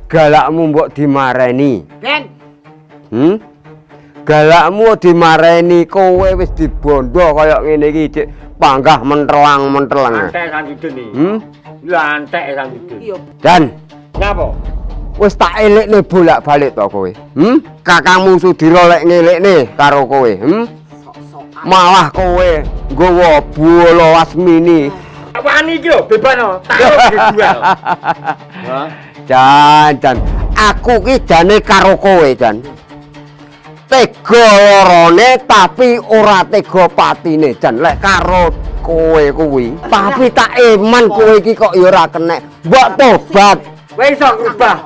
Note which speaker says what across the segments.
Speaker 1: Galakmu mbok dimareni.
Speaker 2: Ben.
Speaker 1: Galakmu dimareni kowe wis dibondo kaya ngene iki cek panggah mentelang-mentelang.
Speaker 3: Lantek Samsudin iki. Lantek Samsudin.
Speaker 2: Iya.
Speaker 1: Dan
Speaker 3: Napa?
Speaker 1: wis tak elekne bolak-balik to kowe. Kakangmu Sudira lek ngelekne karo kowe.
Speaker 2: Sok-sokan.
Speaker 1: Malah kowe nggawa bola Wasmini.
Speaker 3: Wani iki lho bebano, taruh dijual. Hah?
Speaker 1: Jan, aku ki jane karo kowe, Jan. Tega lorone tapi ora tega patine, Jan. Lek karo kowe kuwi, tapi tak iman kowe iki kok ya ora kenek. Mbok tobat.
Speaker 3: Kowe iso ngrubah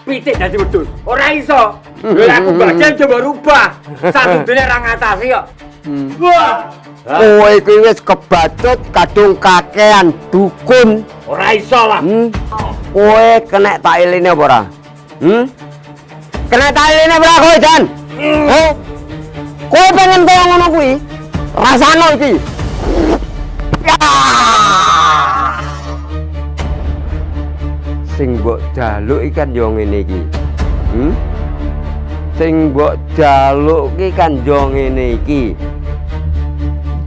Speaker 3: pitik dadi wedhus. Ora iso. Lha aku bagian coba rubah. Samsudine ra ngatasi kok. Wah.
Speaker 1: Kowe kuwi wis kebacut kadung kakean dukun.
Speaker 3: Ora iso lah.
Speaker 1: Kowe kenek tak eline apa ora? Kenek tak eline ora kowe, Jan? Kowe pengen kaya ngono kuwi? Rasano iki. Ya! Sing mbok jaluk iki kan yo ngene iki. Sing mbok jaluk iki kan yo ngene iki.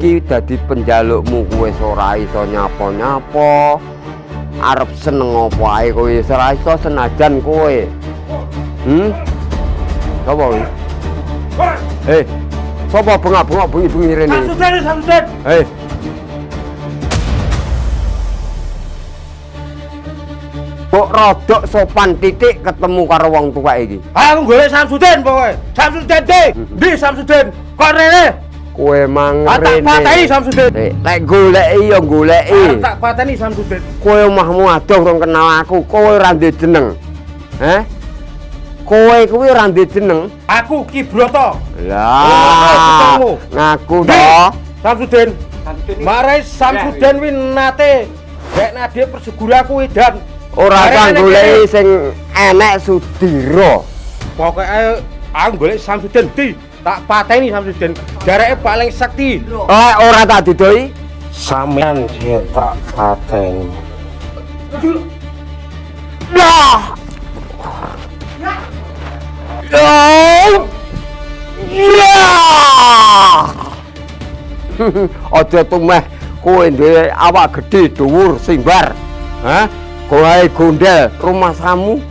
Speaker 1: Iki dadi penjalukmu kowe ora iso nyapa-nyapa. Arep seneng apa ae kowe ora iso senajan kowe. Sapa kuwi? Sapa bengak-bengok bengi-bengi rene?
Speaker 3: Samsudin.
Speaker 1: Kok rodok sopan titik ketemu karo wong tuwa iki.
Speaker 3: Aku golek Samsudin pokoke. Samsudin ndi Samsudin? Kok rene?
Speaker 1: Kowe mangrene.
Speaker 3: Tak pateni Samsudin.
Speaker 1: Lek goleki ya goleki.
Speaker 3: Tak pateni Samsudin.
Speaker 1: Kowe omahmu adoh urung kenal aku, kowe ora ndek jeneng. Kowe kuwi ora ndek jeneng.
Speaker 3: Aku Ki Broto.
Speaker 1: Lah, ngaku to.
Speaker 3: Samsudin. Marai Samsudin wi nate nek nadhe perseguraku edan.
Speaker 1: Ora kang goleki sing enek Sudira.
Speaker 3: Pokoke aku golek Samsudin di tak pateni Samsudin. Jareke paling sakti.
Speaker 1: Ora tak didoi.
Speaker 3: Sampeyan sing tak pateni.
Speaker 1: Lah. Aja tumeh kowe duwe awak gedhe dhuwur simbar. Kowe gondel rumah samu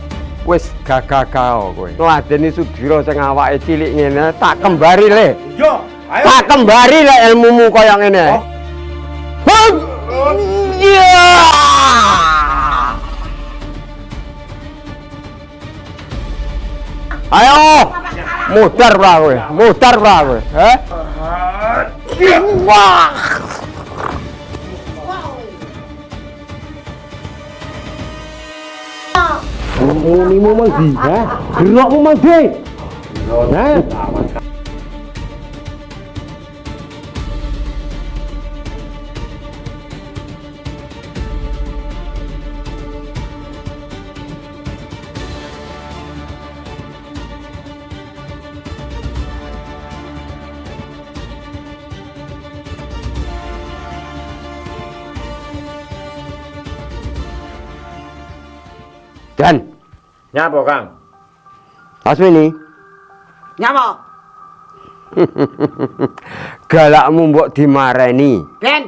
Speaker 1: wis gagah-gagah kowe. Ngladeni Sudira sing awake cilik ngene tak kembari le.
Speaker 3: Yo, ayo.
Speaker 1: Tak kembari le ilmumu kaya ngene. Ayo, mudar kowe, Wah. Muni mandi, Gerakmu mandi. Dan
Speaker 3: Nyapa, Kang?
Speaker 1: Asmini.
Speaker 2: Nyapa?
Speaker 1: Galakmu mbok dimareni.
Speaker 2: Ben.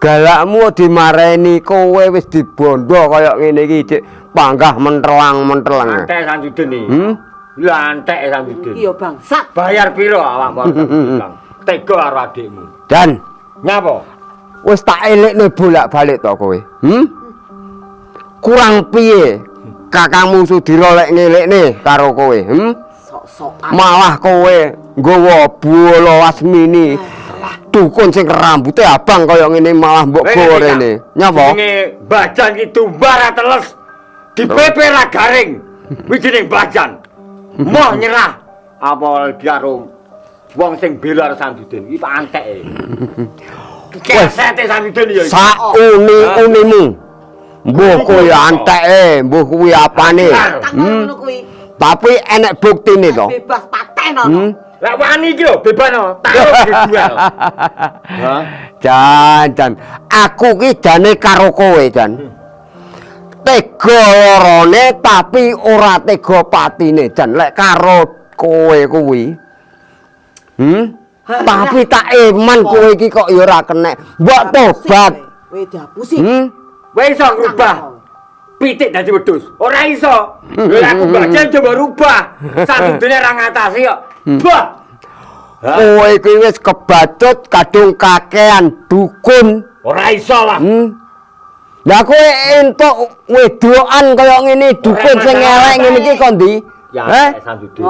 Speaker 1: Galakmu dimareni kowe wis dibondo kaya ngene iki cek panggah mentelang-mentelang.
Speaker 3: Lantek Samsudin iki. Lantek Samsudin.
Speaker 2: Iya bangsat.
Speaker 3: Bayar piro awakmu Kang? Tega karo adikmu.
Speaker 1: Dan
Speaker 3: Nyapa?
Speaker 1: wis tak elekne bolak-balik to kowe. Kurang piye kakangmu Sudira lek ngelekne karo kowe?
Speaker 2: Sok-sokan.
Speaker 1: Malah kowe nggawa bola Wasmini. Dukun sing rambuté abang kaya ngene malah mbok gawa rene. Nyapa?
Speaker 3: Jenenge Bajan iki tumbar teles. Dipepe ra garing. Kuwi jeneng Bajan. Moh nyerah. Apa karo wong sing bela Samsudin iki anteke. Kesete Samsudin ya.
Speaker 1: Sauni-unimu. Mbuh kowe anteke, mbuh kuwi apane.
Speaker 2: Ngono kuwi.
Speaker 1: Tapi enek buktine to.
Speaker 2: Bebas paten.
Speaker 3: Lah wani iki lho bebano, taruh dijual.
Speaker 1: Jan, aku ki jane karo kowe, Jan. tega lorone tapi ora tega patine jan lek karo kowe kuwi. Tapi tak iman kowe iki kok ya ora kenek. Mbok tobat.
Speaker 2: Kowe dihapusi.
Speaker 3: Kowe iso ngrubah pitik dadi wedhus. Ora iso. Lha aku bagian coba rubah. Sadudene ra ngatasi kok. Bah.
Speaker 1: Kowe iki wis kebacut kadung kakean dukun.
Speaker 3: Ora iso lah.
Speaker 1: Lah kowe entuk wedokan kaya ngene dukun sing elek ngene iki kok ndi?
Speaker 3: Ya, Samsudin.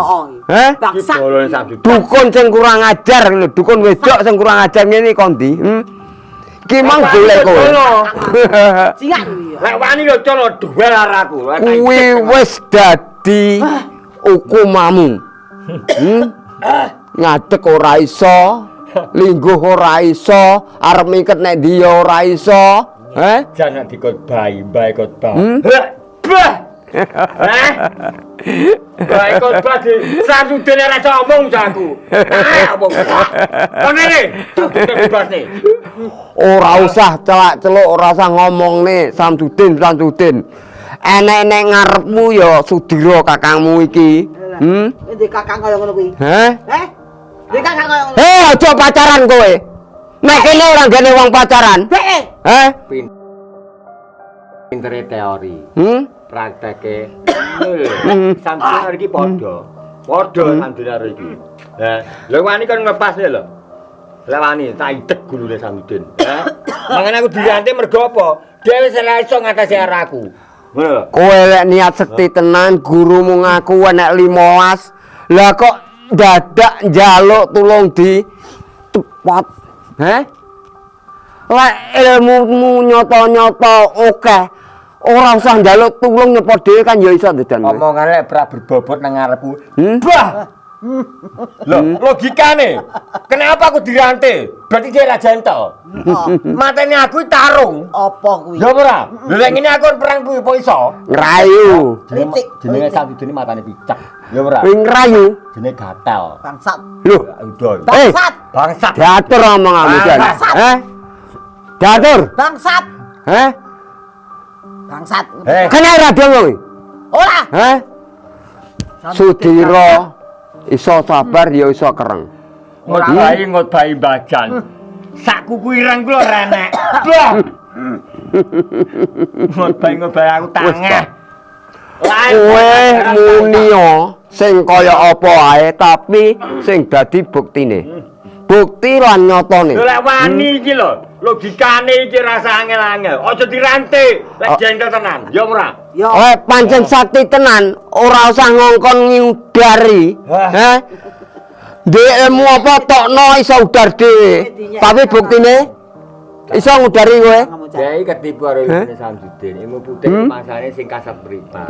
Speaker 1: Heh?
Speaker 2: Bangsat.
Speaker 3: Bolone Samsudin.
Speaker 1: Dukun sing kurang ajar lho, dukun wedok sing kurang ajar ngene kok ndi? Ki mang golek kowe.
Speaker 2: Sian iki.
Speaker 3: Lek wani yo colo duel araku.
Speaker 1: Kuwi wis dadi hukumamu. Ngadeg ora iso, lingguh ora iso, arep miket nek ndi ya ora iso.
Speaker 3: Jangan dikotbahi, bae kotbah. Bah. Bae kotbah di Samsudin ora iso omong jaku. Apa? Konene, bebas nih.
Speaker 1: Ora usah celak-celuk, ora usah ngomongne Samsudin. Enek-enek ngarepmu ya Sudira kakangmu iki.
Speaker 2: Ndek kakang kaya ngono kuwi.
Speaker 1: Heh?
Speaker 2: Ndek kakang kaya ngono.
Speaker 1: Aja pacaran kowe. Nek kene ora gene wong pacaran. Heh?
Speaker 3: Pintere teori. Prakteke. Samsudin iki padha. Padha Samsudin iki. Lha wani kan ngepasne lho. Lah wani tak idek gulune Samsudin. Mangane aku dilantik mergo apa? Dhewe wis ora iso ngatasi araku. Ngono lho.
Speaker 1: Kowe lek niat sekti tenan gurumu ngaku enek 15. Lah kok dadak njaluk tulung di tepat. Heh? Lek ilmumu nyata-nyata oke. Ora usah njaluk tulung nyepot dhewe kan ya iso dedan.
Speaker 3: Omongan lek pra berbobot nang ngarepku. Bah. Loh, logikane. Kenapa aku dirantai? Berarti dia ra gentle. Matene aku tarung.
Speaker 2: Apa kuwi?
Speaker 3: Ya ora? Lha lek ngene aku perang kuwi apa iso?
Speaker 1: Ngrayu.
Speaker 3: Jenenge Samsudin matane picak. Ya ora?
Speaker 1: Kuwi ngrayu.
Speaker 3: Jenenge gatel.
Speaker 2: Bangsat.
Speaker 1: Lho,
Speaker 3: Udah.
Speaker 2: Bangsat.
Speaker 3: Bangsat.
Speaker 1: diatur omonganmu jan. Heh? Diatur.
Speaker 2: Bangsat.
Speaker 1: Heh?
Speaker 2: Bangsat.
Speaker 1: Kene radio kowe.
Speaker 2: Ora.
Speaker 1: Heh? Sudira iso sabar ya iso kereng.
Speaker 3: Ngotbahi bajan. Sak kuku ireng kula renek. Bah. Ngotbahi aku tangeh.
Speaker 1: Kowe muni sing kaya apa ae tapi sing dadi buktine. Bukti lan nyatane.
Speaker 3: Lek wani iki lho, logikane iki rasa angel-angel. Aja dirantai, lek jengkel tenan. Ya ora?
Speaker 2: Ya.
Speaker 1: Pancen sakti tenan, ora usah ngongkon ngudari. Heh. Ndek ilmu apa tokno iso udar dhewe. Tapi buktine iso ngudari kowe.
Speaker 3: Ya iki ketipu karo Ibnu Samsudin. Ilmu putih masane sing kasat mripat.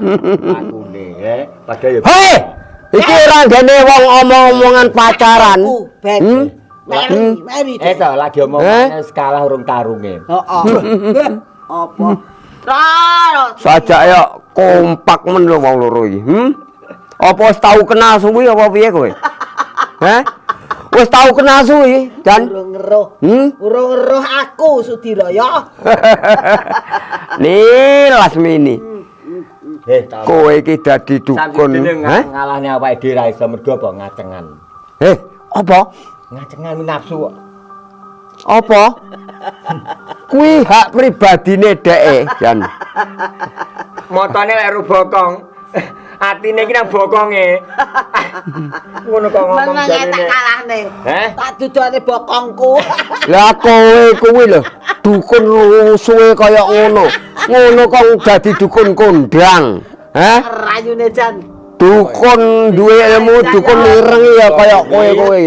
Speaker 3: Akune, padahal ya.
Speaker 1: Hei! Iki ora gene wong omong-omongan pacaran.
Speaker 2: Meri.
Speaker 3: To lagi omongane skala urung tarunge.
Speaker 2: Heeh. Apa? Ra.
Speaker 1: Sajak ya kompak men lho wong loro iki. Apa wis tau kenal suwi apa piye kowe? Heh? Wis tau kenal suwi, Dan?
Speaker 2: Urung ngeruh aku Sudira ya.
Speaker 1: Nih Lasmini.
Speaker 3: Kowe
Speaker 1: Kowe iki dadi dukun.
Speaker 3: Heh? Ngalahne awake dhewe ra iso mergo apa ngacengan.
Speaker 1: Apa?
Speaker 3: Ngacengan nafsu kok.
Speaker 1: Apa? Kuwi hak pribadine dheke, Jan.
Speaker 3: Motone lek ru bokong. Atine iki nang bokonge. Ngono kok ngomong
Speaker 2: Meneng tak kalahne. Tak dudone bokongku.
Speaker 1: Lah kowe kuwi lho, dukun rusuhe kaya ngono. Ngono kok dadi dukun kondang. Heh?
Speaker 2: Rayune Jan.
Speaker 1: Dukun duwe ilmu, dukun ireng ya kaya kowe.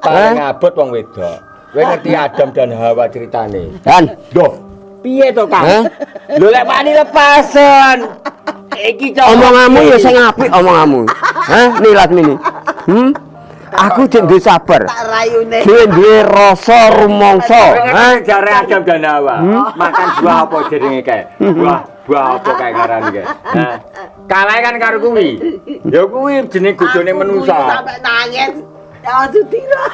Speaker 3: Paling abot wong wedok. Kowe ngerti Adam dan Hawa ceritane.
Speaker 1: Dan,
Speaker 3: Loh, piye to, Kang? Lho lek wani lepasen. Iki
Speaker 1: omonganmu ya sing apik omonganmu. Heh, nilat mini. Aku jek duwe sabar.
Speaker 2: Tak rayune.
Speaker 1: Duwe rasa rumangsa.
Speaker 3: Jare Adam dan Hawa. Makan buah apa jenenge kae? Buah apa kae ngarani kae? Kalah kan karo kuwi. Ya kuwi jenenge godhone manusa.
Speaker 2: Sampai nangis. Ya Sudira.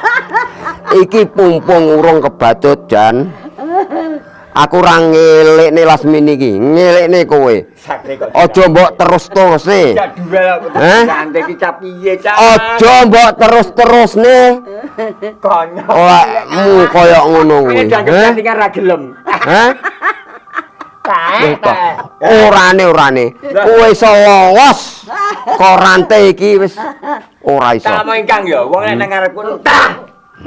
Speaker 1: Iki pumpung urung kebatut, Jan. Aku ora ngelekne Lasmini iki, ngelekne kowe.
Speaker 3: Sakne kok.
Speaker 1: Aja mbok terus-terusne.
Speaker 3: Ya duel aku
Speaker 1: Hah?
Speaker 3: santai iki cap piye, Cak?
Speaker 1: Aja mbok terus-terusne.
Speaker 3: Konyol.
Speaker 1: Awakmu koyo ngono kuwi.
Speaker 3: Ini dianggap
Speaker 1: Hah?
Speaker 3: settingan ra gelem.
Speaker 1: Hah?
Speaker 3: Tak.
Speaker 1: Orane. Kowe iso lolos. Kok rantai iki wis ora iso.
Speaker 3: Tak mau ingkang ya, wong nek nang ngarepku entah.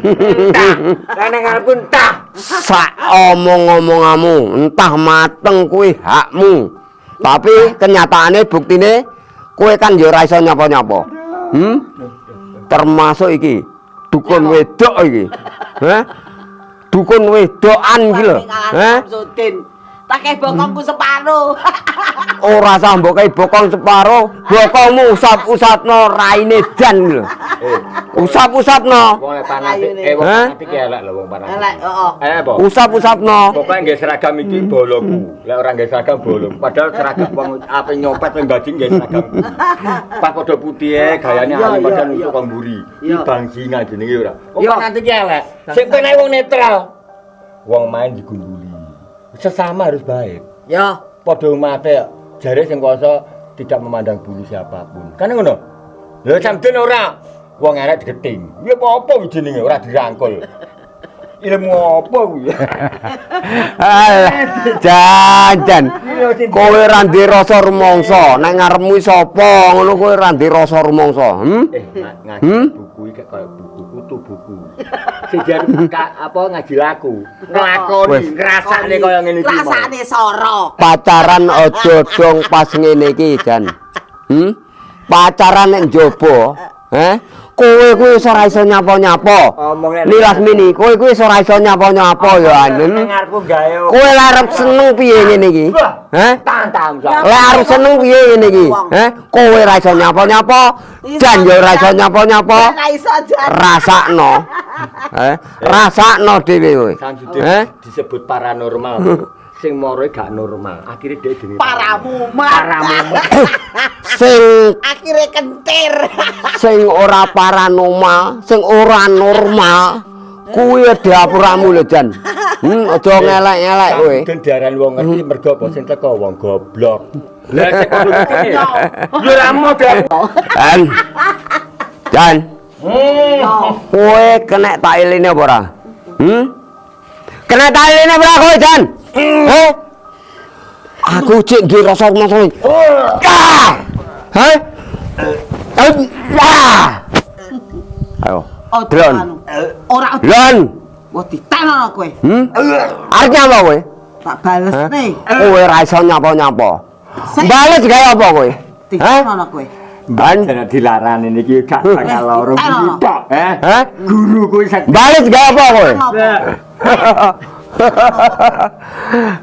Speaker 3: Entah. Nek nang ngarepku entah.
Speaker 1: Sak omong-omonganmu, entah mateng kuwi hakmu. Tapi kenyataane buktine kowe kan ya ora iso nyapa-nyapa. Termasuk iki dukun wedok iki. Hah? Dukun wedokan iki lho. Hah?
Speaker 2: Tak kayak bokongku separuh.
Speaker 1: Ora sah mbok kae bokong separo, bokongmu usap-usapno raine jan lho. Usap-usapno.
Speaker 3: Wong fanatik, wong
Speaker 1: Hah?
Speaker 3: fanatik elek lho wong fanatik.
Speaker 2: Elek, heeh.
Speaker 3: Apa?
Speaker 1: Usap-usapno.
Speaker 3: Pokoke nggih seragam iki boloku. Lek ora nggih seragam bolong. Padahal seragam wong ape nyopet wong bajing nggih seragam. Pas padha putih gayane alim padahal nusuk kok mburi. Iki bangsingan jenenge ora. Wong fanatik elek. Sing pengen wong netral. Wong main digunduli. Sesama harus baik.
Speaker 2: Ya.
Speaker 3: Padha mate jare sing kuasa tidak memandang bulu siapapun. Kan ngono. Lha sampeyan ora wong arek digeting. Ya apa jenenge ora dirangkul. Ilmu apa kuwi?
Speaker 1: Alah, jan. Kowe ora ndek rasa rumangsa, nek ngarepmu sapa ngono kowe ora ndek rasa rumangsa.
Speaker 3: Ngaji buku iki kaya buku kutu buku. Sejar apa ngaji laku. Nglakoni ngrasane kaya ngene iki.
Speaker 2: Rasane soro.
Speaker 1: Pacaran aja dong pas ngene iki, Jan. Pacaran nek njaba, kowe kuwi wis ora iso nyapa-nyapa. Ni Lasmini, kowe kuwi wis ora iso nyapa-nyapa ya anen.
Speaker 3: Ngarepku gawe.
Speaker 1: Kowe arep seneng piye ngene iki?
Speaker 3: Tantang.
Speaker 1: Lek arep seneng piye ngene iki? Kowe ora iso nyapa-nyapa, Jan ya ora iso nyapa-nyapa.
Speaker 2: Ora iso jan.
Speaker 1: Rasakno. Rasakno dhewe kowe.
Speaker 3: Disebut paranormal. Sing moroe gak normal. Akhire dhek jenenge
Speaker 2: Paramu.
Speaker 1: Sing
Speaker 2: Akhire kentir.
Speaker 1: sing ora paranormal, sing ora normal, kuwi diapuramu lho Jan. Aja ngelek-ngelek kowe.
Speaker 3: Den diarani wong ngerti mergo apa sing teko wong goblok. Lah sing kono iki. Yo ra modal.
Speaker 1: Jan. Kowe kena tak eline apa ora? Kena tak eline ora kowe Jan? Aku cek di rasa rumangsa. Ayo. Dron.
Speaker 2: Ora
Speaker 1: Lon.
Speaker 2: wah ditenono kowe.
Speaker 1: Arep nyapa kowe?
Speaker 2: Tak balesne.
Speaker 1: Kowe ora iso nyapa-nyapa. Bales gawe apa kowe?
Speaker 2: Ditenono kowe.
Speaker 1: Ban
Speaker 3: Jane dilarani niki gak bakal loro iki tok. Guru kuwi sak
Speaker 1: bales gawe apa kowe?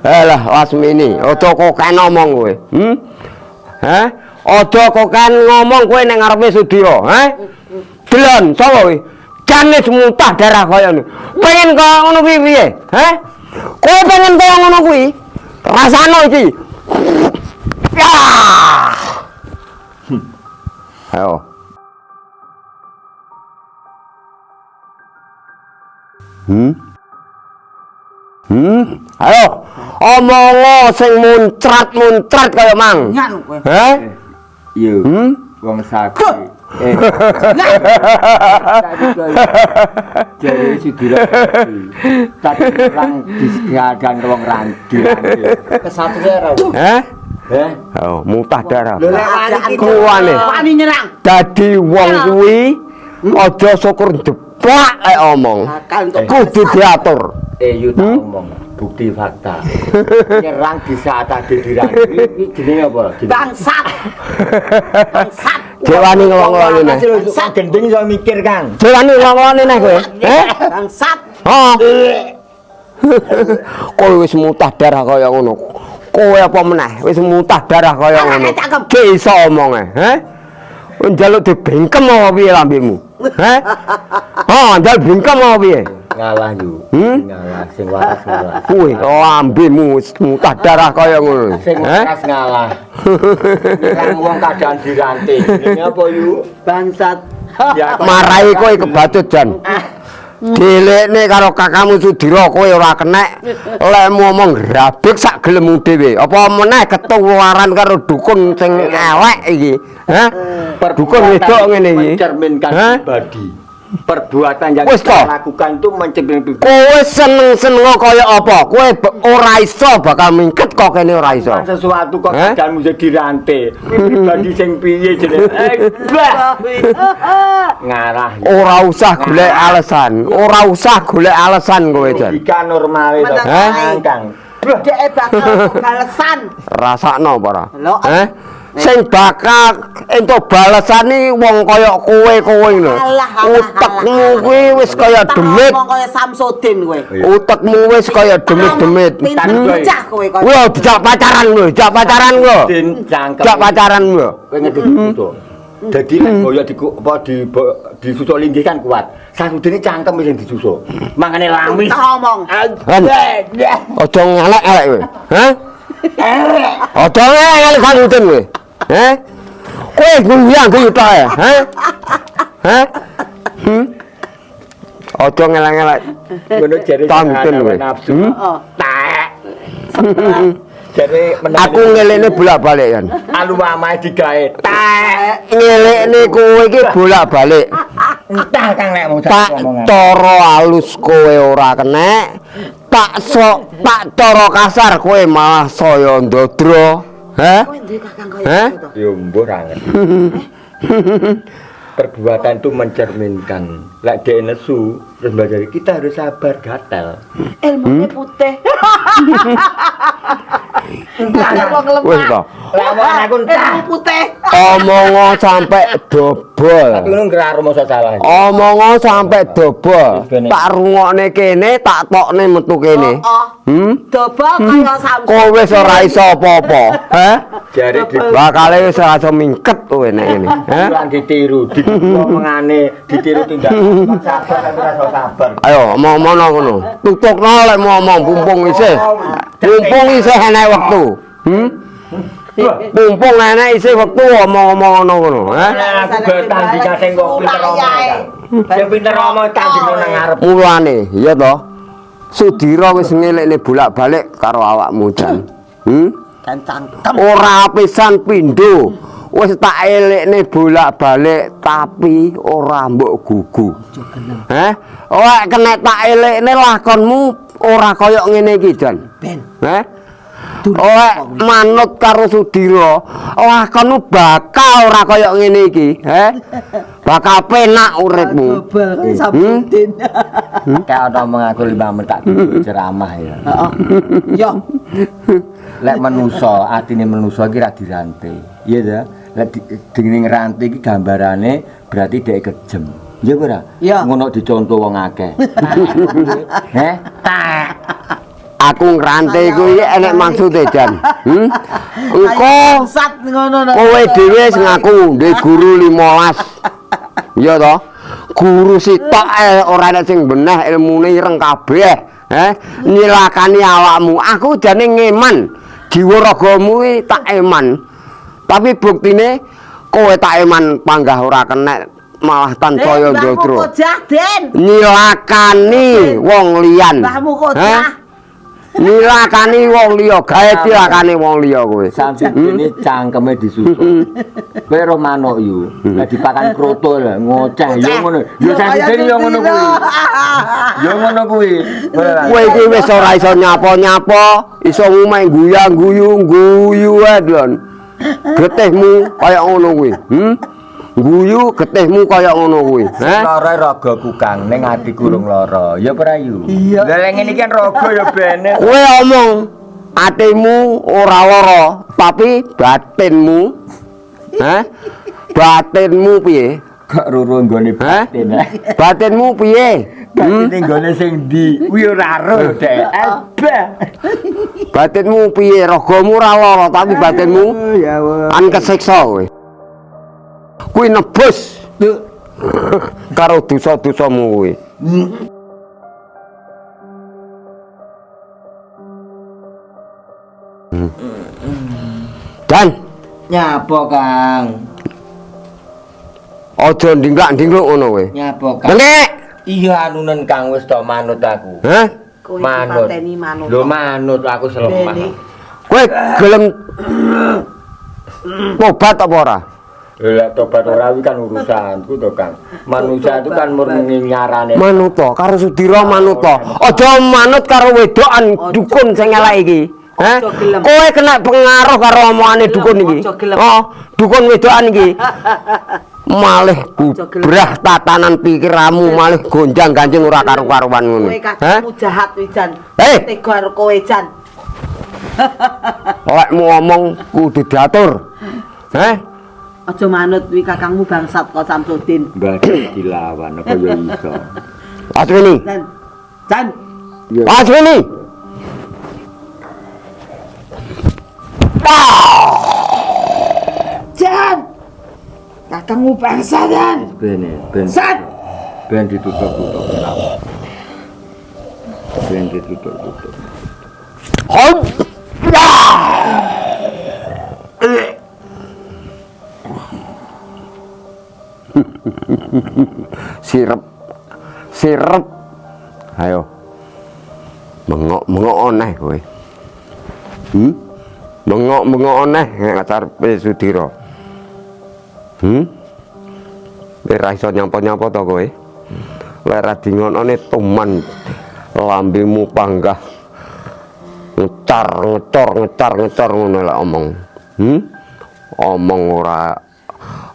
Speaker 1: Alah, Lasmini, aja kok kan ngomong kowe. Aja kok kan ngomong kowe ning ngarepe Sudira, Delon, sapa kowe? Jane muntah darah kaya ngono. Pengen kok ngono piye? Kowe pengen kaya ngono kuwi? Rasano iki. Ya! Ayo. Ayo, omong sing muncrat-muncrat kaya mang.
Speaker 2: Nyan kowe.
Speaker 3: Yo. Wong sakti. Jadi Sudira. Tapi lang disgagan wong randi. Kesatria ra. Oh,
Speaker 1: muntah darah.
Speaker 3: Lho lek wani
Speaker 1: Kuwane.
Speaker 2: Wani nyerang.
Speaker 1: Dadi wong kuwi aja syukur jeplak omong. Kudu diatur.
Speaker 3: Yo tak omong bukti fakta. Nyerang di saat ade dirang. Iki jenenge apa?
Speaker 2: Bangsat. Bangsat.
Speaker 1: Jewani ngomong ngene.
Speaker 3: Sak gendeng iso mikir, Kang.
Speaker 1: Jewani ngomong ngene kowe.
Speaker 2: Bangsat.
Speaker 1: Kowe wis mutah darah kaya ngono. Kowe apa meneh wis mutah darah kaya ngono. Ki iso omonge, njaluk dibengkem apa piye lambemu? Njal bengkem apa piye?
Speaker 3: Ngalah yo. Ngalah sing waras ngalah.
Speaker 1: Kuwi lambemu wis mutah darah kaya ngono.
Speaker 3: Sing waras ngalah. Nang wong kadang diranting. Jenenge apa yo?
Speaker 2: Bangsat.
Speaker 3: Ya
Speaker 1: Marahi kowe kebatut Jan. Dilekne karo kakangmu Sudira kowe ora kenek. Lek ngomong grabek sak gelemmu dhewe. Apa meneh ketularan karo dukun sing elek iki. Hah? Dukun wedok ngene iki.
Speaker 3: Mencerminkan pribadi. Perbuatan yang
Speaker 1: Wis,
Speaker 3: kita lakukan itu mencerminkan pribadi.
Speaker 1: Kowe seneng-seneng kaya apa? Kowe ora iso bakal mingket kok kene ora iso.
Speaker 3: Sesuatu kok kadangmu jadi rantai. Pribadi sing piye jenenge? Ngarah.
Speaker 1: Ora usah golek alasan. Ora usah golek alasan kowe, Jan.
Speaker 3: Logika normal itu. Kang.
Speaker 2: Dek bakal balesan.
Speaker 1: Rasakno apa ora?
Speaker 2: Lho.
Speaker 1: Sing bakal entuk balesan iki wong kaya kowe lho. Utekmu kuwi wis kaya demit.
Speaker 2: Ngomong kaya Samsudin kowe.
Speaker 1: Utekmu wis kaya demit-demit.
Speaker 2: Bocah kowe kaya.
Speaker 1: Wah, dijak pacaran lho, jak pacaran lho.
Speaker 3: Din cangkem.
Speaker 1: Jak pacaran lho.
Speaker 3: Kowe ngerti itu. Dadi nek boyo disusul linggih kan kuat. Samsudin cangkem sing disusul. Mangane lamis.
Speaker 2: Ngomong.
Speaker 1: Aja ngelek-elek kowe. Hah? Aja ngelek Samsudin kowe. Hah? Kowe guyang guyu ta ya? Hah? Hah? Aja ngelek-elek.
Speaker 3: Ngono jare
Speaker 1: Samsudin kowe.
Speaker 3: Nafsu. Tek. Jare
Speaker 1: Aku ngelekne bolak-balik kan.
Speaker 3: alu mamae digawe. Tek.
Speaker 1: Ngelekne kowe iki bolak-balik.
Speaker 3: Entah Kang nek mau
Speaker 1: Tak cara halus kowe ora kenek, tak cara kasar kowe malah saya ndodro. Hah?
Speaker 2: Kowe duwe kakang kaya
Speaker 1: Hah?
Speaker 2: gitu.
Speaker 3: Yo mbuh ra ngerti. Perbuatan itu mencerminkan. Lek dhek nesu, terus mbajari kita harus sabar gatel.
Speaker 2: Ilmune putih.
Speaker 1: Wis to.
Speaker 3: Lawan aku
Speaker 2: Ilmu putih.
Speaker 1: Omongo sampe dobol.
Speaker 3: Tapi ngono ngra rumoso salah.
Speaker 1: Omongo sampe dobol. Tak rungokne kene, tak tokne metu kene.
Speaker 2: Dobol kaya Samsudin.
Speaker 1: Kowe wis ora iso apa-apa. Hah?
Speaker 3: Jare
Speaker 1: Bakale wis ora iso mingket kowe nek ngene. Hah?
Speaker 3: dibilang ditiru, omongane ditiru tindakan. Sabar ora iso sabar.
Speaker 1: Ayo omong-omong ngono. Tutukno lek mau ngomong mumpung isih. Mumpung isih enek wektu. Mumpung enek isih wektu omong-omong ngono.
Speaker 3: Aku bertandingan sing kok pinter omong. Sing pinter omong tandingan nang ngarep.
Speaker 1: Mulane, iya toh. Sudira wis ngelekne bolak-balik karo awakmu Jan.
Speaker 2: Dan cangkem.
Speaker 1: Ora pisan pindho. Wis tak elekne bolak-balik tapi ora mbok gugu. Heh? Ora kena tak elekne lakonmu ora kaya ngene iki Jan.
Speaker 2: Ben.
Speaker 1: Heh? Ora manut karo Sudira, lakonmu bakal ora kaya ngene iki, heh? Bakal penak uripmu.
Speaker 2: Dobol kaya Samsudin.
Speaker 3: Kayak ana mengaku 5 menit tak ceramah ya.
Speaker 2: Heeh. Yo.
Speaker 3: Lek manusa, atine manusa iki ra dirantai. Iya ta? Lek dingin ngerantai iki gambarane berarti dhek kejem. Iya ora?
Speaker 2: Iya.
Speaker 3: Ngono dicontoh wong akeh. Heh? Tak.
Speaker 1: Aku ngrantai kuwi enek maksude Jan. Engko
Speaker 2: Sat ngono.
Speaker 1: kowe dhewe sing ngaku ndek guru 15. Iya toh? Guru sitok ora ana sing beneh ilmune ireng kabeh. Nyilakani awakmu. Aku jane ngeman. Jiwa ragamu tak eman. Tapi buktine kowe tak eman panggah ora kenek malah tansaya ndodro. Nyilakani wong liyan.
Speaker 2: Mbahmu kocah.
Speaker 1: Nilakani wong liya, gawe tilakane wong liya kowe.
Speaker 3: Samsudin ini cangkeme disusul. Kowe ro manuk yu. Lah dipakan kroto lho, ngoceh yo ngono. Yo Samsudin yo ngono kuwi. Yo ngono kuwi.
Speaker 1: Kowe iki wis ora iso nyapa-nyapa, iso ngumeh guyu ae lho. Getihmu kaya ngono kuwi. Guyu getihmu kaya ngono kuwi.
Speaker 3: Lara ragaku Kang, ning atiku urung lara. Ya ora yu. Lah ngene iki kan raga ya bener.
Speaker 1: Kowe omong atimu ora lara, tapi batinmu batinmu piye?
Speaker 3: Gak ruru nggone batin.
Speaker 1: Batinmu piye?
Speaker 3: Batine nggone sing ndi? Kuwi ora ro, Dek.
Speaker 1: Batinmu piye? Ragamu ora lara, tapi batinmu an kesiksa kowe. Kuwi nebus karo dosa-dosamu kuwi. Dan
Speaker 3: Nyapa Kang?
Speaker 1: aja ndingklak-ndingkluk ngono kowe.
Speaker 3: Nyapa Kang?
Speaker 1: Dengek.
Speaker 3: Iya anunen Kang wis to manut aku.
Speaker 1: Hah?
Speaker 2: Kowe
Speaker 3: Manut.
Speaker 2: dipateni manut.
Speaker 3: Lho manut aku selemah.
Speaker 2: Bene.
Speaker 1: Kowe gelem tobat apa ora?
Speaker 3: Lah tobat ora kuwi kan urusanku to Kang. Manusia itu kan murni nyarane.
Speaker 1: Manut to karo Sudira manut to. Aja manut karo wedokan dukun sing elek iki. Hah?
Speaker 2: Aja gelem.
Speaker 1: Kowe kena pengaruh karo omongane dukun iki.
Speaker 2: Aja gelem.
Speaker 1: Oh, dukun wedokan iki. Malih bubrah tatanan pikirmu malih gonjang-ganjing ora karu-karuan ngono.
Speaker 2: Kowe kakangmu jahat wijan.
Speaker 1: Hei!
Speaker 2: Tega karo kowe Jan.
Speaker 1: Awakmu ngomong kudu diatur. Heh?
Speaker 2: Aja manut wi kakangmu bangsat kok Samsudin.
Speaker 3: Mbak dilawan apa ya iso.
Speaker 1: Aswini.
Speaker 2: Jan. Jan.
Speaker 1: Aswini.
Speaker 2: Jan. Kakangmu bangsat Jan.
Speaker 3: Ben.
Speaker 2: Sat.
Speaker 3: Ben ditutup-tutup kenapa? Ben ditutup-tutup.
Speaker 1: Hon. Sirep. Ayo. Mengok aneh kowe. Mengok aneh ngarepe Sudira. Ora iso nyapa-nyapa to kowe. Lek ra dingonone tuman lambemu panggah. Ngecar ngono lek omong. Omong ora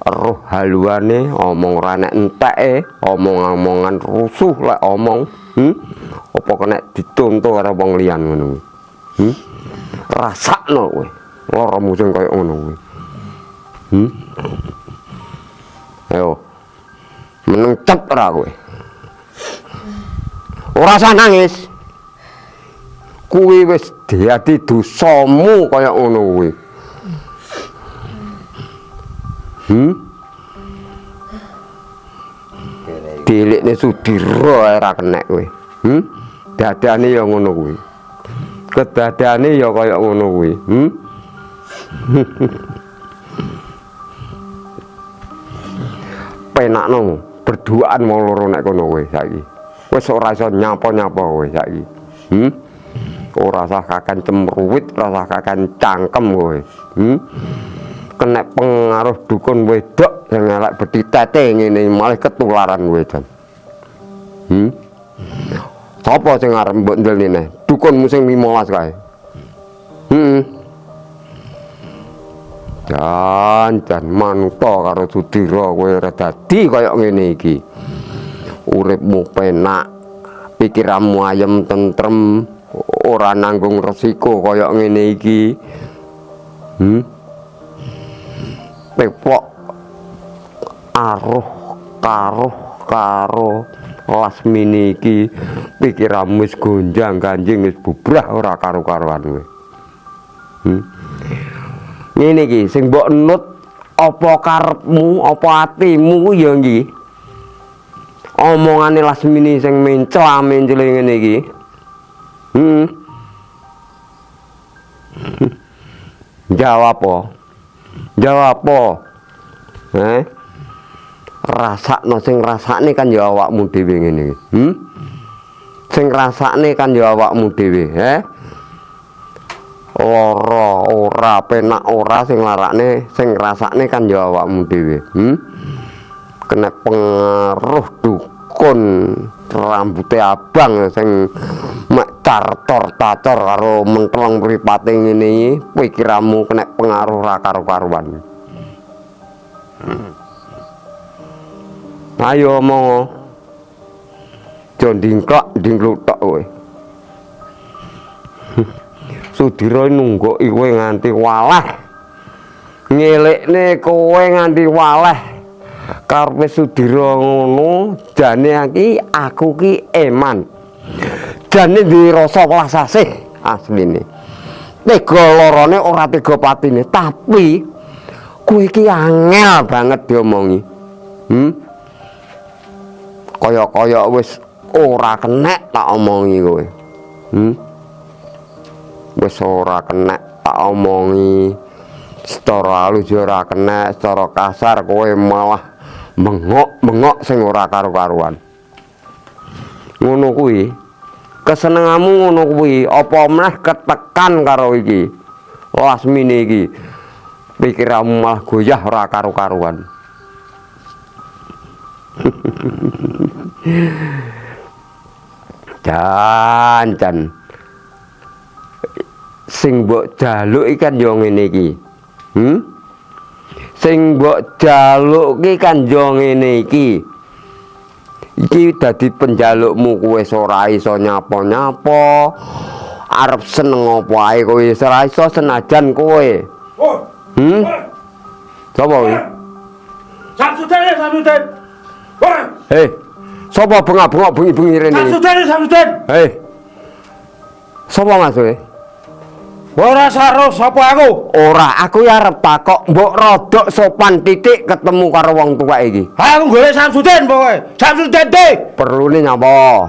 Speaker 1: roh haluane, omong ora nek enteke, omong-omongan rusuh lek omong. Apa kena dicontoh karo wong liyan ngono kuwi. Rasakno kowe. Laramu sing kaya ngono kuwi. Ayo. Meneng cep ora kowe. Ora usah nangis. Kuwi wis dadi dosamu kaya ngono kuwi. Delikne Sudira ora kenek kowe. Dadane ya ngono kuwi. Kedadane ya kaya ngono kuwi. Penakno berduaan mau loro nek kono kowe saiki. Wis ora iso nyapa-nyapa kowe saiki. Ora usah kakan cemruwit, ora usah kakan cangkem kowe. Kena pengaruh dukun wedok sing elek betitete ngene malah ketularan kowe jan. Sapa sing arep mbok ndelene? Dukunmu sing 15 kae. Jan manuta karo Sudira kowe ora dadi kaya ngene iki. Uripmu penak, pikiranmu ayem tentrem, ora nanggung resiko kaya ngene iki. Pepok aruh karo Lasmini iki pikiranmu wis gonjang-ganjing wis bubrah ora karo-karoan kowe. Ngene iki sing mbok nut apa karepmu, apa atimu ya iki. Omongane Lasmini sing mencel-mencel ngene iki. Jawab apa? Jawab apa? Rasakno sing rasakne kan ya awakmu dhewe ngene iki. Sing rasakne kan ya awakmu dhewe, lara ora penak ora sing larakne, sing rasakne kan ya awakmu dhewe. Kena pengaruh dukun rambuté abang sing mek cartor-tacor karo menteleng mripate ngene iki, pikiranmu kena pengaruh ra karo-karuan. Ayo omong. Jo ndingklok tok kowe. Sudira nunggoki kowe nganti waleh. Ngelekne kowe nganti waleh. Karepe Sudira ngono, jane aku ki eman. Jane duwe rasa welas asih asline. Tega larane ora tega patine, tapi kowe iki angel banget diomongi. Kaya wis ora kenek tak omongi kowe. Wis ora kenek tak omongi. Secara halus ora kenek, secara kasar kowe malah mengok-mengok sing ora karo-karuan. Ngono kuwi. Kesenenganmu ngono kuwi, apa meneh ketekan karo iki. Lasmine iki. Pikiranmu malah goyah ora karo-karuan. Jan. Sing mbok jaluk iki kan yo ngene iki. Sing mbok jaluk iki kan yo ngene iki. Iki dadi penjalukmu kowe ora iso nyapa-nyapa. Arep seneng apa ae kowe ora iso senajan kowe. Sapa kuwi?
Speaker 3: Samsudin.
Speaker 1: Hei. Sapa bengak-bengok bengi-bengi rene?
Speaker 3: Samsudin.
Speaker 1: Hei. Sapa Mas kowe?
Speaker 3: Ora saru sapa aku?
Speaker 1: Ora, aku ya arep takok, mbok rodok sopan titik ketemu karo wong tuwek iki.
Speaker 3: Aku golek Samsudin pokoke. Samsudin de.
Speaker 1: Perlune nyapa?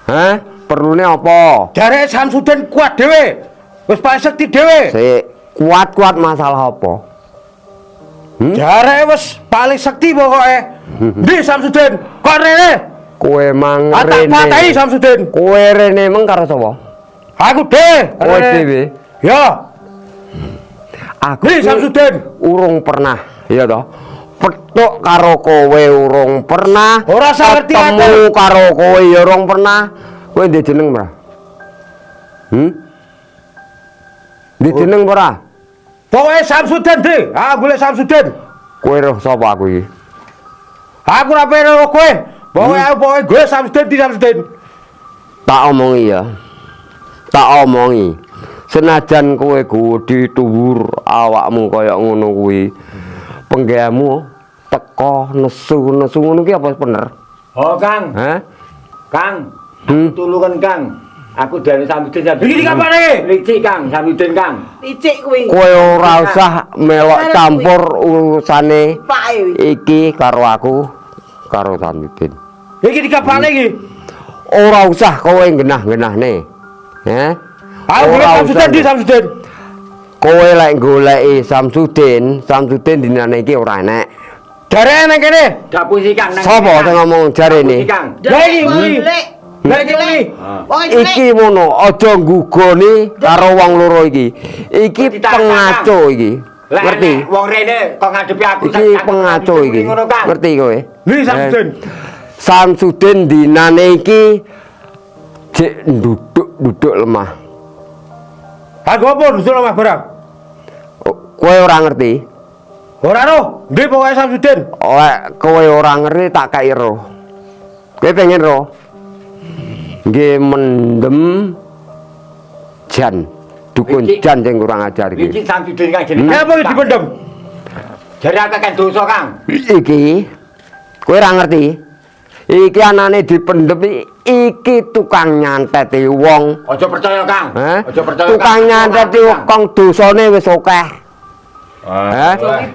Speaker 1: Hah? Perlune apa?
Speaker 3: Jareke Samsudin kuat dhewe. Wis paling sekti dhewe.
Speaker 1: Sik, kuat-kuat masalah apa?
Speaker 3: Jareke wis paling sekti pokoke. Ndi Samsudin? Kok rene?
Speaker 1: Kowe mang
Speaker 3: Tak patahi
Speaker 1: rene.
Speaker 3: Samsudin.
Speaker 1: Kowe rene meng karo sapa?
Speaker 3: Aku dhewe.
Speaker 1: Kowe dhewe.
Speaker 3: Ya.
Speaker 1: Aku
Speaker 3: Ndi Samsudin?
Speaker 1: urung pernah, iya toh? Petuk karo kowe urung pernah.
Speaker 3: Ora usah ngerti
Speaker 1: ketemu karo kowe ya urung pernah. Kowe ndek jeneng ora? Ndek jeneng ora?
Speaker 3: Pokoke Samsudin de. Aku golek Samsudin.
Speaker 1: Kowe roh sapa aku iki?
Speaker 3: Aku ora pengen kowe. Pokoke golek Samsudin di Samsudin.
Speaker 1: Tak omongi ya. Tak omongi. Senajan kowe gedhe dhuwur awakmu kaya ngono kuwi. Penggawemu teko nesu ngono ki apa bener?
Speaker 3: Oh, Kang.
Speaker 1: Hah?
Speaker 3: Kang.
Speaker 1: Hmm?
Speaker 3: Tulungan Kang. Aku dari Samsudin. Iki kapane iki? Licik Kang, Samsudin Kang.
Speaker 2: Licik kuwi.
Speaker 1: Kowe ora usah melok campur urusane
Speaker 2: Pake.
Speaker 1: iki karo aku karo Samsudin.
Speaker 3: Iki dikapane iki?
Speaker 1: Ora usah kowe genah-genahne. Heh.
Speaker 3: Aku golek Samsudin di Samsudin.
Speaker 1: Kowe lek goleki Samsudin dinane iki ora enek.
Speaker 3: Jare nang kene. Dapusi Kang.
Speaker 1: Sapa sing ngomong jarene?
Speaker 3: Kang.
Speaker 2: Jelek kuwi.
Speaker 1: Iki ngono, aja nggugoni karo wong loro iki. Iki pengaco iki. Ngerti?
Speaker 3: Wong rene kok ngadepi aku.
Speaker 1: Iki pengaco iki. Ngerti kowe?
Speaker 3: Ndi Samsudin?
Speaker 1: Samsudin dinane iki jek nduduk lemah.
Speaker 3: Aku apa duduk lemah barang?
Speaker 1: Kowe ora ngerti?
Speaker 3: Ora roh. Ndi pokoke Samsudin.
Speaker 1: Lek kowe ora ngerti tak kai roh. Kowe pengen roh? Nggih mendem jan. Dukun jan sing kurang ajar iki.
Speaker 3: Iki Samsudin Kang jenenge. Apa iki dipendem? Jare akeh kan dosa Kang.
Speaker 1: Iki kowe ora ngerti? Iki anane dipendem iki tukang nyanteti wong.
Speaker 3: Aja percaya Kang. Aja percaya.
Speaker 1: Tukang nyanteti wong dosane wis akeh.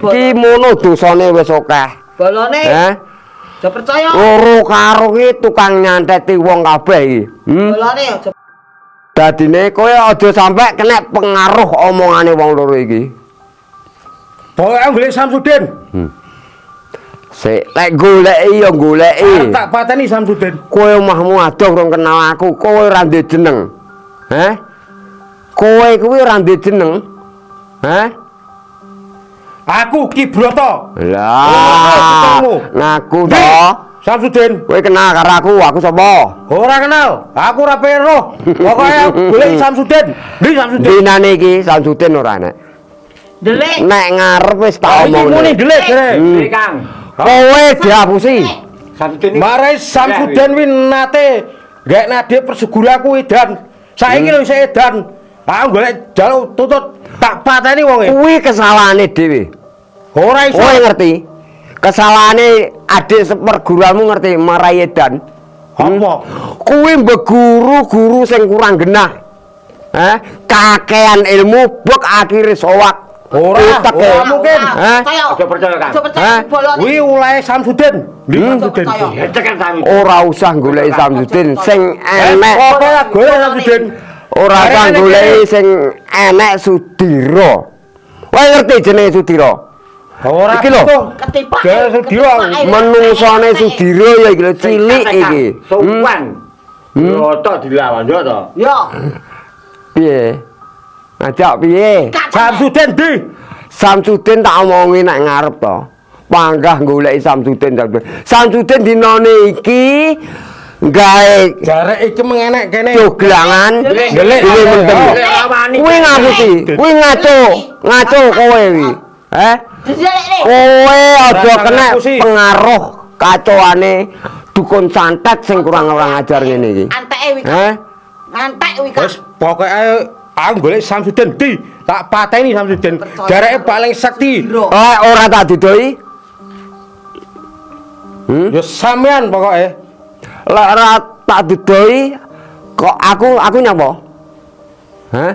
Speaker 1: Ki mono dosane wis akeh.
Speaker 2: Bolone. Aja percaya.
Speaker 1: Loro karo ki tukang nyanteti wong kabeh iki.
Speaker 2: Bolone aja.
Speaker 1: Dadine kowe aja sampe kena pengaruh omongane wong loro iki.
Speaker 3: Pokoke golek Samsudin.
Speaker 1: Sik, lek goleki ya goleki.
Speaker 3: Tak pateni Samsudin.
Speaker 1: Kowe omahmu adoh urung kenal aku, kowe ora ndek jeneng. Kowe kuwi ora ndek jeneng.
Speaker 3: Aku Ki Broto.
Speaker 1: Lah, ngaku to.
Speaker 3: Samsudin.
Speaker 1: Kowe kenal karo aku sapa?
Speaker 3: Ora kenal. Aku ora pengen roh. Pokoke golek Samsudin. Ndi Samsudin?
Speaker 1: Dinane iki Samsudin ora enek.
Speaker 2: Delek.
Speaker 1: Nek ngarep wis tak
Speaker 3: Iki
Speaker 1: omong.
Speaker 3: muni delik jare. Kang.
Speaker 1: Kowe dihapusi.
Speaker 3: Samsudin. Mare Samsudin wi nate gek nade perseguraku edan. Saiki lho isih edan. Aku golek jaluk tutut tak pateni wonge.
Speaker 1: Kuwi kesalahane dhewe.
Speaker 3: Ora iso.
Speaker 1: Kowe ngerti? Kesalahane adik seperguruanmu ngerti marai edan.
Speaker 3: Apa?
Speaker 1: Kuwi mbeguru-guru sing kurang genah. Kakean ilmu bek akhire sowak.
Speaker 3: Ora mungkin.
Speaker 2: Aja percaya Kang. Aja percaya bolone.
Speaker 3: Kuwi ulahe Samsudin. Samsudin.
Speaker 2: Tekan Samsudin.
Speaker 1: Ora usah goleki Samsudin sing enek.
Speaker 3: Pokoke golek Samsudin.
Speaker 1: Ora usah goleki sing enek Sudira. Kowe ngerti jenenge Sudira?
Speaker 4: Ora
Speaker 1: Iki lho.
Speaker 2: Ketipak.
Speaker 4: Jare Sudiro.
Speaker 1: Menungsane Sudira ya iki lho cilik iki.
Speaker 3: Sowan. Broto dilawan yo to.
Speaker 2: Yo.
Speaker 1: Piye? Ngajak piye?
Speaker 4: Samsudin di.
Speaker 1: Samsudin tak omongi nek ngarep to. Panggah goleki Samsudin. Samsudin dinane iki gawe
Speaker 4: Jare iki mengenek kene.
Speaker 1: joglangan
Speaker 4: Ndelik.
Speaker 1: dhewe mendem. Kuwi ngapusi, kuwi ngaco kowe kuwi.
Speaker 2: Didelek nih.
Speaker 1: Kowe aja
Speaker 4: Rasa
Speaker 1: kena
Speaker 4: ngapusi.
Speaker 1: pengaruh kacoane dukun santet sing kurang-kurang ajar ngene iki.
Speaker 2: Anteke wi.
Speaker 1: Heh?
Speaker 2: Ngantek wi.
Speaker 4: Wis pokoke aku golek Samsudin di. Tak pateni Samsudin. Jareke paling sakti.
Speaker 1: Ora tak didoi.
Speaker 4: Ya sampean pokoke.
Speaker 1: Lek ora tak didoi kok aku nyapa? Hah?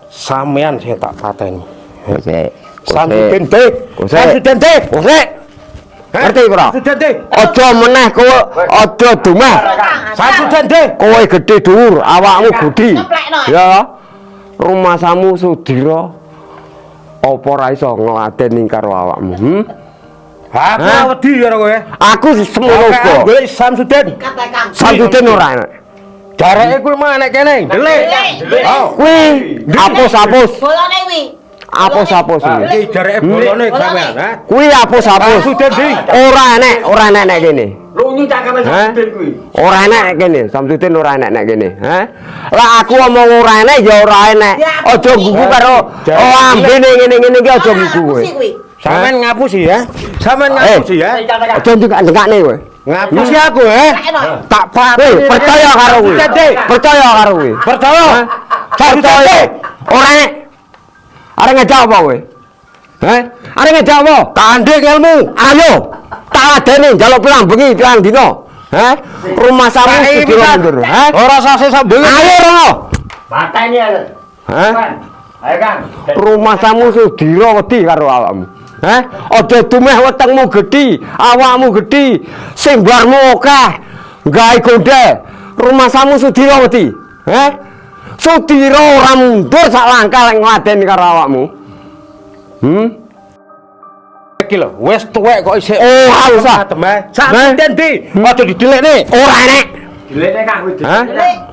Speaker 4: Sampean sing tak pateni.
Speaker 1: Kosek.
Speaker 4: Samsudin di.
Speaker 1: Kosek.
Speaker 4: Samsudin di.
Speaker 1: Kosek. Ngerti ora?
Speaker 4: Samsudin di.
Speaker 1: Aja meneh kowe aja dumeh.
Speaker 4: Samsudin di.
Speaker 1: Kowe gedhe dhuwur, awakmu budi.
Speaker 2: Ngeplekno.
Speaker 1: Ya. Rumah samu Sudira apa ora iso ngladeni karo awakmu?
Speaker 4: Aku
Speaker 1: Hah?
Speaker 4: wedi karo kowe.
Speaker 1: Aku semono
Speaker 4: Aku
Speaker 1: uga.
Speaker 4: golek Samsudin.
Speaker 2: Kata Kang.
Speaker 1: Samsudin ora enak.
Speaker 4: Jareke kuwi mah nek kene. Ndelik. Oh,
Speaker 1: Kuwi apus-apus.
Speaker 2: Bolone wi.
Speaker 1: Apus-apus kuwi.
Speaker 4: iki jareke bolone sampean, ha?
Speaker 1: Kuwi apus-apus.
Speaker 4: Samsudin di.
Speaker 1: Ora enak nek kene.
Speaker 3: Lunyu cangkeme Samsudin kuwi.
Speaker 1: Ora enak nek kene, Samsudin ora enak nek kene, ha? Lah aku omong ora enak ya ora enak. Aja gugu karo ambene ngene-ngene iki aja gugu kowe.
Speaker 4: Sampean ngapusi ya. Sampean ngapusi ya.
Speaker 1: Aja njengak-njengakne kowe.
Speaker 4: Ngapusi aku ya. Tak
Speaker 1: Kowe
Speaker 4: pateni.
Speaker 1: percaya karo kowe. Percaya karo kowe.
Speaker 4: Percaya.
Speaker 1: Percaya. Ora enak. Arep ngejak apa kowe? Heh? Arep ngejak apa?
Speaker 4: Tanding ilmu.
Speaker 1: Ayo, tak adeni njaluk pirang bengi pirang dina. Heh? Rumah samu Sudira mundur, heh?
Speaker 4: Ora sase sambil.
Speaker 1: Ayo rono.
Speaker 3: Pateni ya.
Speaker 1: Heh?
Speaker 3: Kan. Ayo Kang.
Speaker 1: Rumah samu Sudira wedi karo awakmu. Heh? Aja dumeh wetengmu gedhi, awakmu gedhi, sing barmu akeh. Gawe gondel. Rumah samu Sudira wedi. Heh? Sudira ora mundur sak langkah lek ngladeni karo awakmu.
Speaker 4: Iki lho, wis tuwek kok isih.
Speaker 1: Ora usah.
Speaker 4: Sampeyan di. Aja didelekne.
Speaker 1: Ora enak.
Speaker 3: Dilekne Kang kuwi.
Speaker 1: Hah?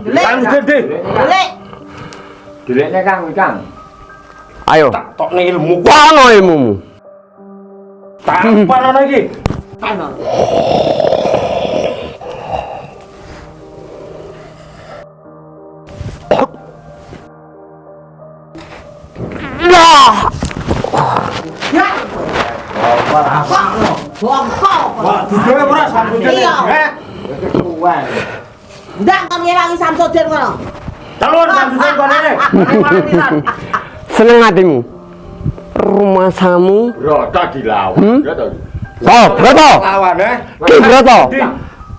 Speaker 2: Delek.
Speaker 4: Sampeyan di.
Speaker 2: Delek.
Speaker 3: Dilekne Kang kuwi Kang.
Speaker 1: Ayo.
Speaker 4: Tokne ilmu.
Speaker 1: Kono ilmumu.
Speaker 4: Tak panono iki.
Speaker 2: Ano.
Speaker 1: Wah.
Speaker 2: Ya. Bongkok.
Speaker 4: Didewe ora Samsudin.
Speaker 2: Iya.
Speaker 4: Heh.
Speaker 3: Tuwan.
Speaker 2: Ndang kon ngewangi Samsudin kono.
Speaker 4: Telur Samsudin konene.
Speaker 1: Seneng hatimu. Rumah samu.
Speaker 3: Broto dilawan. Ya to.
Speaker 1: Oh, Broto.
Speaker 4: Lawan
Speaker 1: Ki Broto.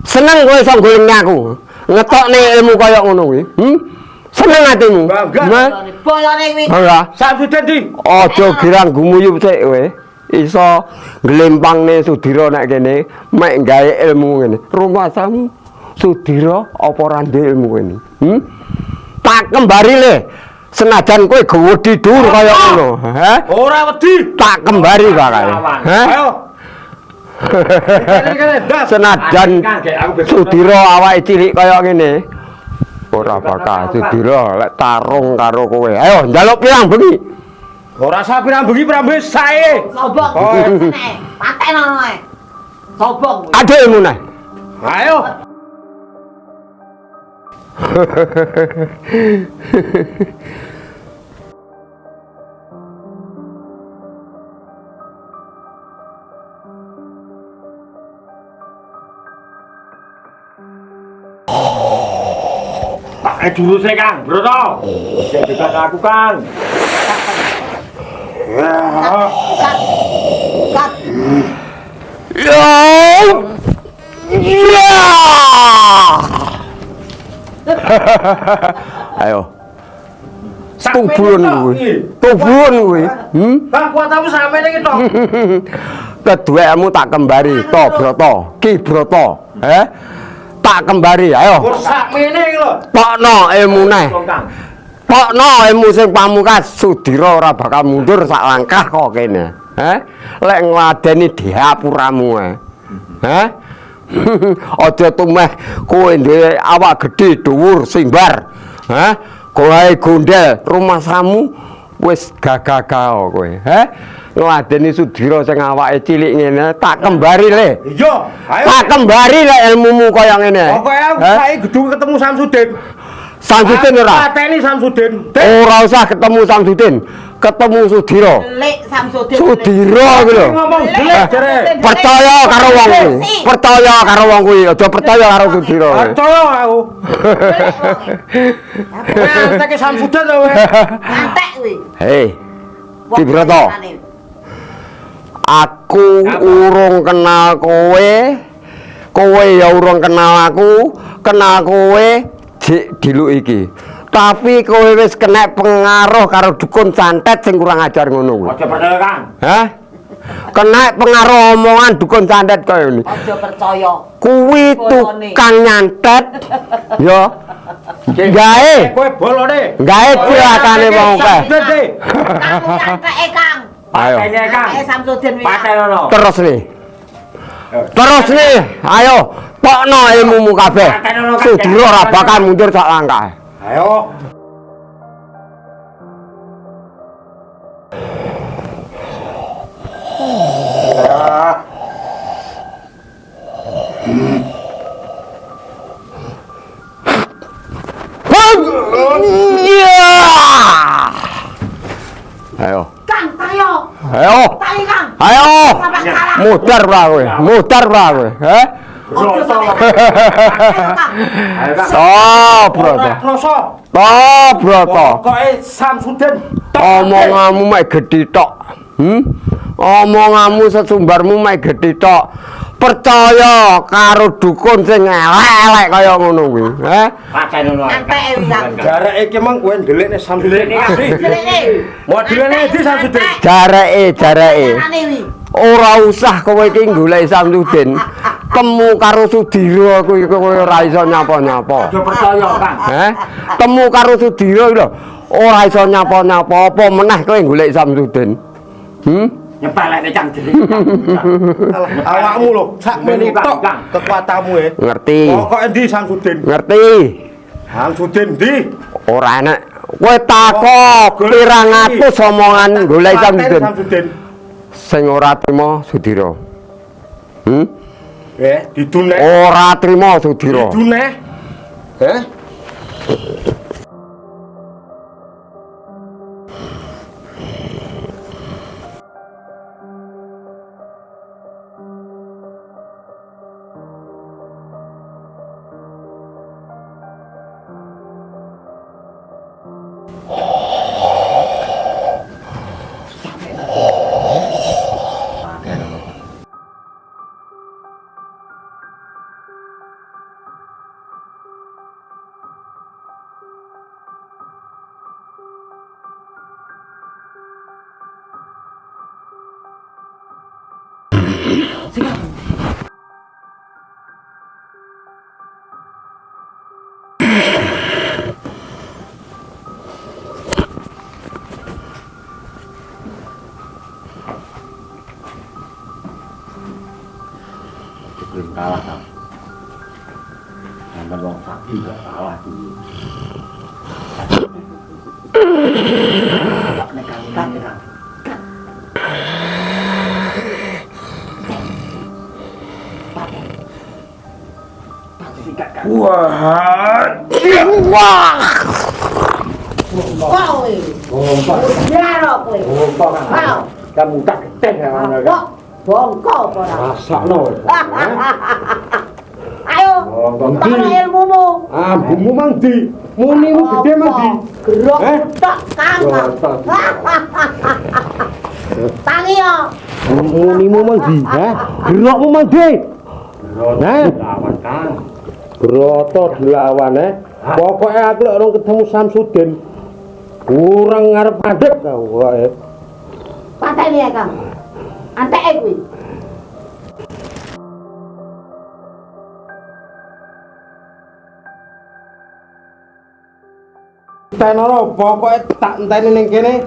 Speaker 1: Seneng kowe iso goleng aku. Ngetokne ilmu kaya ngono kuwi. Seneng hatimu.
Speaker 4: Bangga.
Speaker 1: Hah?
Speaker 2: Bolone wi.
Speaker 1: Ora.
Speaker 4: Samsudin di.
Speaker 1: Aja girang gumuyub sik kowe. Iso glempangne Sudira nek kene mek gawe ilmu ngene. Rumah samu Sudira apa ora ndek ilmu kene? Tak kembari le. Senajan kowe gewedi dhuwur kaya ngono, ha?
Speaker 4: Ora wedi.
Speaker 1: Tak kembari bakal. Ha?
Speaker 4: Ayo. Kene das.
Speaker 1: Senajan Sudira awake cilik kaya ngene. Ora bakal Sudira lek tarung karo kowe. Ayo njaluk pirang bengi.
Speaker 4: Ora usah pirang-bengi pirang-bengi sae.
Speaker 2: Sobok.
Speaker 4: Oh.
Speaker 2: Patenono ae. Sobok.
Speaker 1: Ada ilmu nah.
Speaker 4: Ayo.
Speaker 3: Tak juruse Kang, Broto. Sing bebas aku Kang.
Speaker 2: Kat.
Speaker 1: Ya. Ya. Ayo. Tubuhun kuwi. Tubuhun kuwi.
Speaker 4: Bang kuatamu sampeyan iki to.
Speaker 1: Keduemu tak kembari, to Broto. Ki Broto. Tak kembari, ayo.
Speaker 4: Wis sakmene iki lho.
Speaker 1: Pokno ilmune.
Speaker 3: Kang.
Speaker 1: Pokno ilmu sing pamungkas Sudira ora bakal mundur sak langkah kok kene. Lek ngladeni diapuramu ae. Heh. Aja tumeh kowe duwe awak gedhe dhuwur simbar. Heh. Kowe gondel rumah samu wis gagah-gagah kowe. Heh. Ngladeni Sudira sing awake cilik ngene tak kembari le.
Speaker 4: Iya, ayo.
Speaker 1: Tak kembari le ilmumu kaya ngene.
Speaker 4: Pokoke aku saiki gedung ketemu Samsudin.
Speaker 1: Samsudin ora.
Speaker 4: Pateni Samsudin.
Speaker 1: Ora usah ketemu Samsudin, ketemu Sudira.
Speaker 2: Delik Samsudin.
Speaker 1: Sudira kuwi lho.
Speaker 4: Ngomong delik jare.
Speaker 1: Percaya karo wong kuwi. Percaya karo wong kuwi, aja percaya karo Sudira.
Speaker 4: Percaya aku. Kowe anteke Samsudin to kowe.
Speaker 2: Antek kuwi.
Speaker 1: Hei, Ki Broto. Aku urung kenal kowe. Kowe ya urung kenal aku, kenal kowe jek diluk iki. Tapi kowe wis kena pengaruh karo dukun santet sing kurang ajar ngono kuwi.
Speaker 3: Aja percaya, Kang.
Speaker 1: Hah? Kena pengaruh omongan dukun santet kaya ngene.
Speaker 2: Aja percaya.
Speaker 1: Kuwi tukang nyantet. Ya. Gawe.
Speaker 4: Kowe bolone.
Speaker 1: Gawe cilakane wong kae.
Speaker 2: Kamu anteke Kang.
Speaker 1: Ayo.
Speaker 3: Pateni, Kang.
Speaker 2: Samsudin wi.
Speaker 3: Patenono.
Speaker 1: Terus nih. Terus nih, ayo pokno ilmumu kabeh. Sudira ora bakal mundur sak langkah.
Speaker 4: Ayo.
Speaker 1: Ayo.
Speaker 2: Kang, tayo.
Speaker 1: Ayo.
Speaker 2: Tayo Kang.
Speaker 1: Ayo.
Speaker 2: Sampai kalah.
Speaker 1: Mudar ora kowe. Mudar ora kowe. Heh.
Speaker 2: Aja sampai kalah.
Speaker 3: Ayo, Kang.
Speaker 1: Sabroto.
Speaker 4: Rasa.
Speaker 1: Sabroto.
Speaker 4: Pokoke Samsudin.
Speaker 1: Omonganmu mek gedhi tok. Omonganmu sesumbarmu mek gedhi tok. Percaya karo dukun sing elek-elek kaya ngono kuwi, heh.
Speaker 3: Patenono.
Speaker 2: Anteke wi Kang.
Speaker 4: Jareke iki mang kowe ndelikne Samsudin.
Speaker 2: Jeleke.
Speaker 4: Modelane iki Samsudin.
Speaker 1: Jareke.
Speaker 2: Carane wi.
Speaker 1: Ora usah kowe iki golek Samsudin. Temu karo Sudira kuwi kowe ora iso nyapa-nyapa.
Speaker 3: Aja percaya, Kang.
Speaker 1: Heh. Temu karo Sudira lho, ora iso nyapa-nyapa apa meneh kowe golek Samsudin.
Speaker 3: Nyepeleke Cang Delik.
Speaker 4: Awakmu lho, sak menit tok kekuatanmu e.
Speaker 1: Ngerti.
Speaker 4: Pokoke ndi Samsudin?
Speaker 1: Ngerti.
Speaker 4: Samsudin ndi?
Speaker 1: Ora enak. Kowe takok pirang atus omongan golek Samsudin.
Speaker 4: Samsudin.
Speaker 1: Sing ora trima Sudira.
Speaker 4: Didune.
Speaker 1: Ora trima Sudira.
Speaker 4: Didune. Heh?
Speaker 3: Belum kalah, Kang. Sampai wong sakti gak kalah dulu.
Speaker 1: Wah.
Speaker 2: Kowe. Biaro kowe. Wow.
Speaker 3: Kamu tak keteh ngono, Kang.
Speaker 2: Kok bongko apa ora?
Speaker 4: Rasakno.
Speaker 2: Ayo, taruh ilmumu.
Speaker 4: Ambumu mang di. Munimu gede mang di.
Speaker 2: Gerok
Speaker 4: Eh?
Speaker 2: tok Kang. Tangi yo.
Speaker 4: Munimu mang di, ha? Gerokmu mang di. Nah,
Speaker 3: Lawan, Kang.
Speaker 4: Broto dilawan Pokoke aku lek orang ketemu Samsudin kurang ngarep adek kau wae.
Speaker 2: Pateni ya Kang. Anteke kuwi.
Speaker 4: Tenono pokoke tak enteni ning kene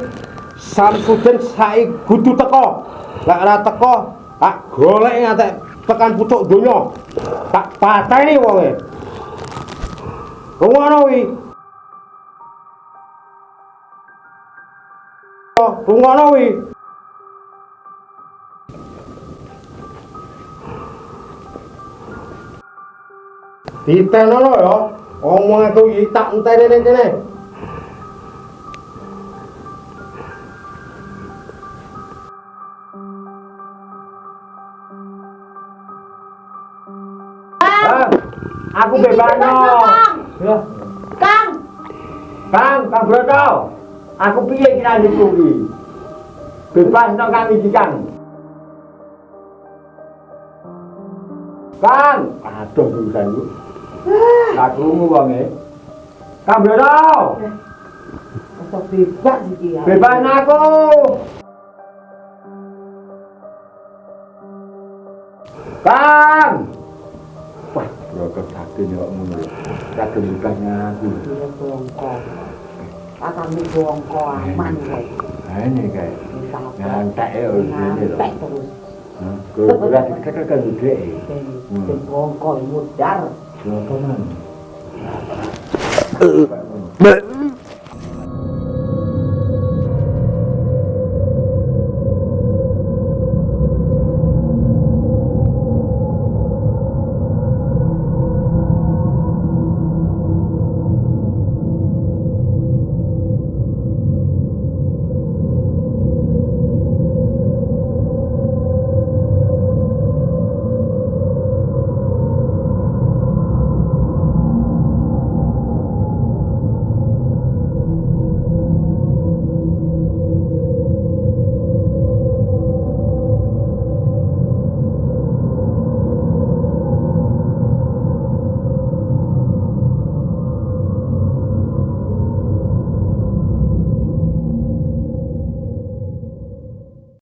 Speaker 4: Samsudin saiki kudu teko. Lek ora teko, tak golek ngantek tekan pucuk donya. Tak pateni wonge. Rungono wi. Rungono wi. Ditenono ya. Omong aku iki tak enteni ning kene. Aku bebasno. Ya. Kang Broto. Aku piye iki lanjutku iki? Bebasno Kang iki Kang. Kang, aduh urusan lu. Tak krungu wonge. Kang Broto.
Speaker 2: Kok bebas iki ya.
Speaker 4: Bebasno aku. Kang. Wah, Broto sakit kok ngono ya. Kagem bebasnya aku.
Speaker 2: Iya bongko. Kakangmu bongko aman kae.
Speaker 4: Ini kayak ngantek ya ini loh.
Speaker 2: Ngantek terus.
Speaker 4: Kura diketekan gede.
Speaker 2: Ben bongko mudar.
Speaker 4: Broto man.